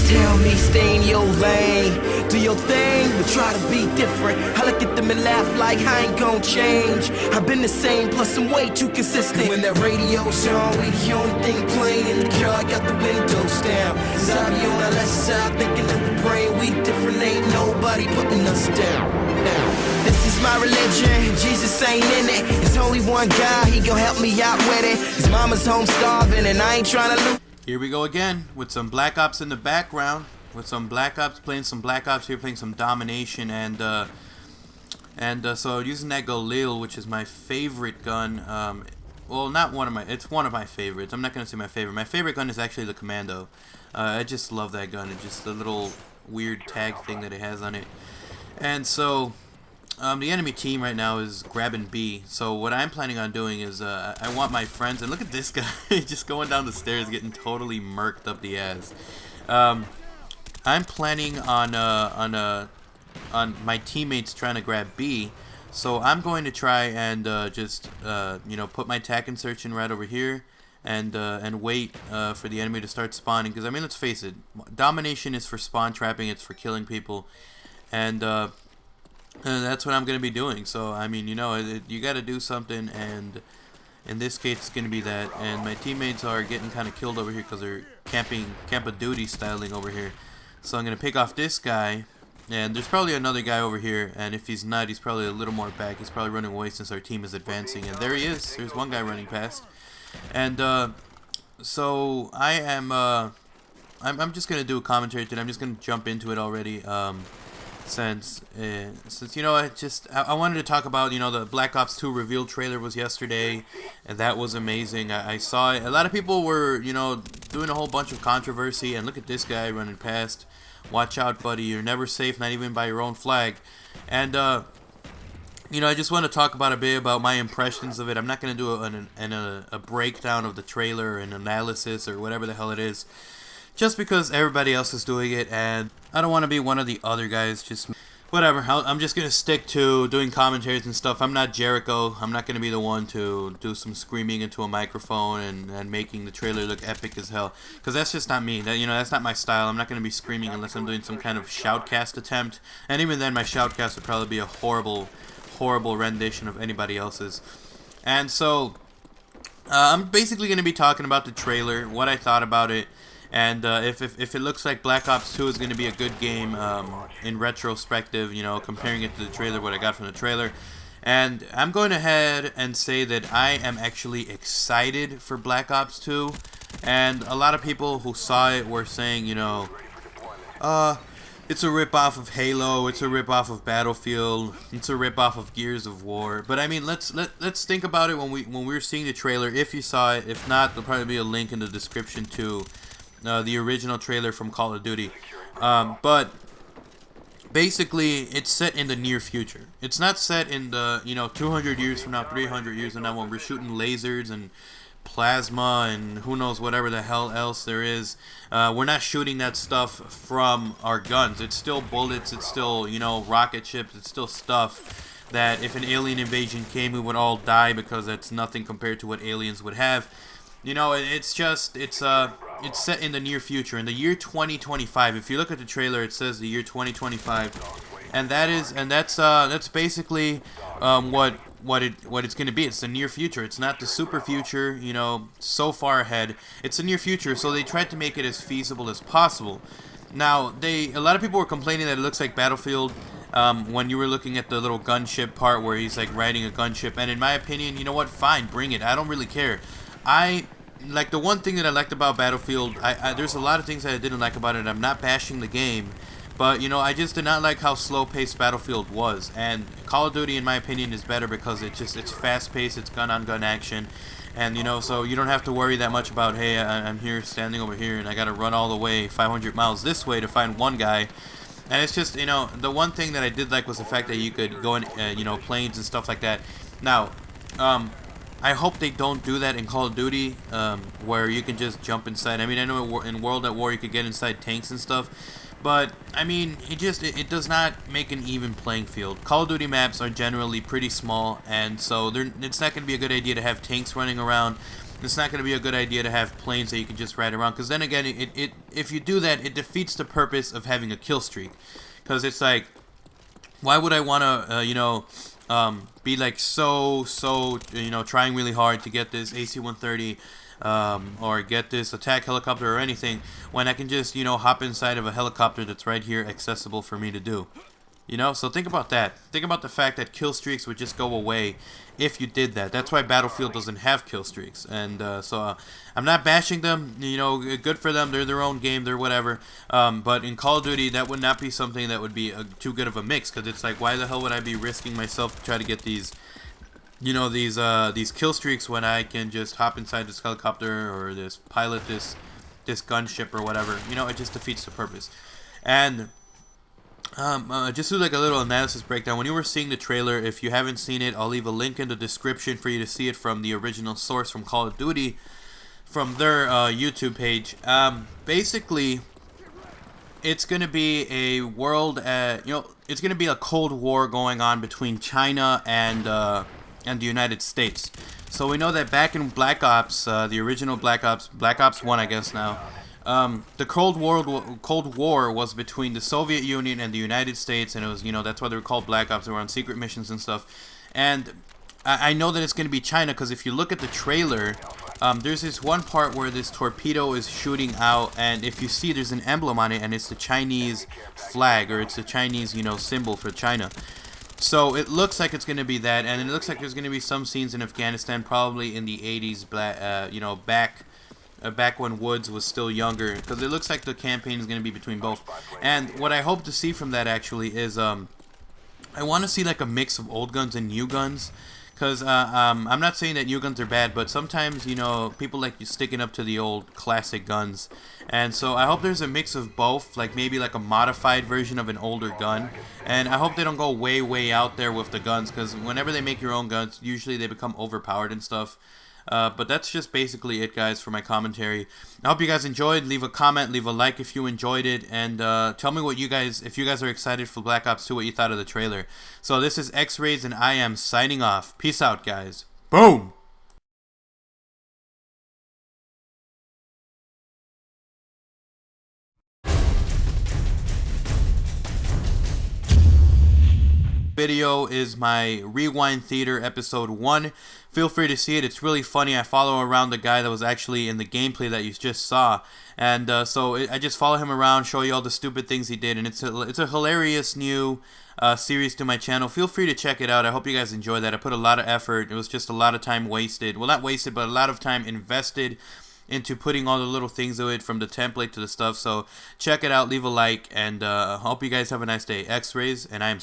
tell me stay in your lane, do your thing, but try to be different. I look at them and laugh like I ain't gon' change. I've been the same, plus I'm way too consistent. And when that radio's on, we the only thing playing in the car, got the windows down. Cause I be on the left side thinking of the brain. We different, ain't nobody putting us down. This is my religion, Jesus ain't in it. There's only one guy, he gon' help me out with it. His mama's home starving and I ain't trying to lose. Here we go again with some Black Ops in the background. With some Black Ops, playing some Black Ops here, playing some Domination, and so using that Galil, which is my favorite gun. Well, not one of my, it's one of my favorites. I'm not gonna say my favorite. My favorite gun is actually the Commando. I just love that gun. It's just the little weird tag thing that it has on it. And so the enemy team right now is grabbing B. So what I'm planning on doing is I want my friends, and look at this guy just going down the stairs, getting totally murked up the ass. I'm planning on my teammates trying to grab B, so I'm going to try and just you know, put my tac insertion right over here and wait for the enemy to start spawning. Because I mean, let's face it, Domination is for spawn trapping, it's for killing people, and that's what I'm going to be doing. So I mean, you know, you got to do something, and in this case it's going to be that. And my teammates are getting kind of killed over here because they're camping, camp of duty styling over here. So I'm going to pick off this guy, and there's probably another guy over here, and if he's not, he's probably a little more back. He's probably running away since our team is advancing, and there he is. There's one guy running past. And so I am I'm just going to do a commentary today. I'm just going to jump into it already, since you know, I wanted to talk about, you know, the Black Ops 2 reveal trailer was yesterday, and that was amazing. I saw it. A lot of people were, you know, doing a whole bunch of controversy, and look at this guy running past. Watch out, buddy, you're never safe, not even by your own flag. And you know, I just want to talk about a bit about my impressions of it. I'm not going to do a breakdown of the trailer, an analysis, or whatever the hell it is, just because everybody else is doing it, and I don't want to be one of the other guys. Just whatever. I'm just going to stick to doing commentaries and stuff. I'm not Jericho. I'm not going to be the one to do some screaming into a microphone and making the trailer look epic as hell, because that's just not me. That, you know, that's not my style. I'm not going to be screaming unless I'm doing some kind of shoutcast attempt, and even then my shoutcast would probably be a horrible rendition of anybody else's. And so I'm basically going to be talking about the trailer, what I thought about it, and if it looks like Black Ops 2 is going to be a good game in retrospective, you know, comparing it to the trailer, what I got from the trailer. And I'm going ahead and say that I am actually excited for Black Ops 2. And a lot of people who saw it were saying, you know, it's a rip-off of Halo, it's a rip-off of Battlefield, it's a rip-off of Gears of War. But I mean, let's think about it when we were seeing the trailer. If you saw it, if not, there'll probably be a link in the description to the original trailer from Call of Duty. But basically, it's set in the near future. It's not set in the, you know, 200 years from now, 300 years from now, when we're shooting lasers and plasma and who knows whatever the hell else there is. We're not shooting that stuff from our guns. It's still bullets, it's still, you know, rocket ships, it's still stuff that if an alien invasion came, we would all die, because that's nothing compared to what aliens would have. You know, it's set in the near future, in the year 2025. If you look at the trailer, it says the year 2025, and that's basically what it's going to be. It's the near future. It's not the super future, you know, so far ahead. It's the near future, so they tried to make it as feasible as possible. Now, a lot of people were complaining that it looks like Battlefield when you were looking at the little gunship part where he's like riding a gunship, and in my opinion, you know what? Fine, bring it. I don't really care. Like, the one thing that I liked about Battlefield, there's a lot of things that I didn't like about it. I'm not bashing the game, but, you know, I just did not like how slow-paced Battlefield was. And Call of Duty, in my opinion, is better because it's fast-paced, it's gun-on-gun action. And, you know, so you don't have to worry that much about, hey, I'm here standing over here and I gotta run all the way 500 miles this way to find one guy. And it's just, you know, the one thing that I did like was the fact that you could go in, you know, planes and stuff like that. Now, I hope they don't do that in Call of Duty, where you can just jump inside. I mean, I know in World at War you could get inside tanks and stuff, but I mean, it does not make an even playing field. Call of Duty maps are generally pretty small, and so it's not going to be a good idea to have tanks running around. it's not going to be a good idea to have planes that you can just ride around, because then again, if you do that, it defeats the purpose of having a kill streak. Because it's like, why would I want to, be like so, trying really hard to get this AC-130, or get this attack helicopter or anything, when I can just, hop inside of a helicopter that's right here accessible for me to do. So think about that. Think about the fact that kill streaks would just go away if you did that. That's why Battlefield doesn't have kill streaks. And I'm not bashing them. Good for them. They're their own game. They're whatever. But in Call of Duty, that would not be something that would be too good of a mix. Because it's like, why the hell would I be risking myself to try to get these, these kill streaks when I can just hop inside this helicopter or this pilot this gunship or whatever. It just defeats the purpose. And just do like a little analysis breakdown. When you were seeing the trailer, if you haven't seen it, I'll leave a link in the description for you to see it from the original source from Call of Duty, from their YouTube page. Basically, it's going to be a world, it's going to be a Cold War going on between China and the United States. So we know that back in Black Ops, the original Black Ops 1, I guess now, the Cold War was between the Soviet Union and the United States, and it was, that's why they were called Black Ops. They were on secret missions and stuff. And I know that it's going to be China, because if you look at the trailer, there's this one part where this torpedo is shooting out, and if you see, there's an emblem on it, and it's the Chinese flag, or it's the Chinese, symbol for China. So it looks like it's going to be that, and it looks like there's going to be some scenes in Afghanistan, probably in the 80s, back when Woods was still younger, because it looks like the campaign is going to be between both. And what I hope to see from that actually is I want to see like a mix of old guns and new guns, because I'm not saying that new guns are bad, but sometimes people like sticking up to the old classic guns, and so I hope there's a mix of both, like maybe like a modified version of an older gun. And I hope they don't go way out there with the guns, because whenever they make your own guns, usually they become overpowered and stuff. But that's just basically it, guys, for my commentary. I hope you guys enjoyed. Leave a comment, leave a like if you enjoyed it, and tell me what if you guys are excited for Black Ops 2, what you thought of the trailer. So this is X-Rays, and I am signing off. Peace out, guys. Boom! Video is my Rewind Theater episode 1. Feel free to see it. It's really funny. I follow around the guy that was actually in the gameplay that you just saw, and I just follow him around, show you all the stupid things he did, and it's a hilarious new series to my channel. Feel free to check it out. I hope you guys enjoy that. I put a lot of effort. It was just a lot of time wasted. Well, not wasted, but a lot of time invested into putting all the little things to it, from the template to the stuff. So check it out, leave a like, and hope you guys have a nice day. X-Rays, and I am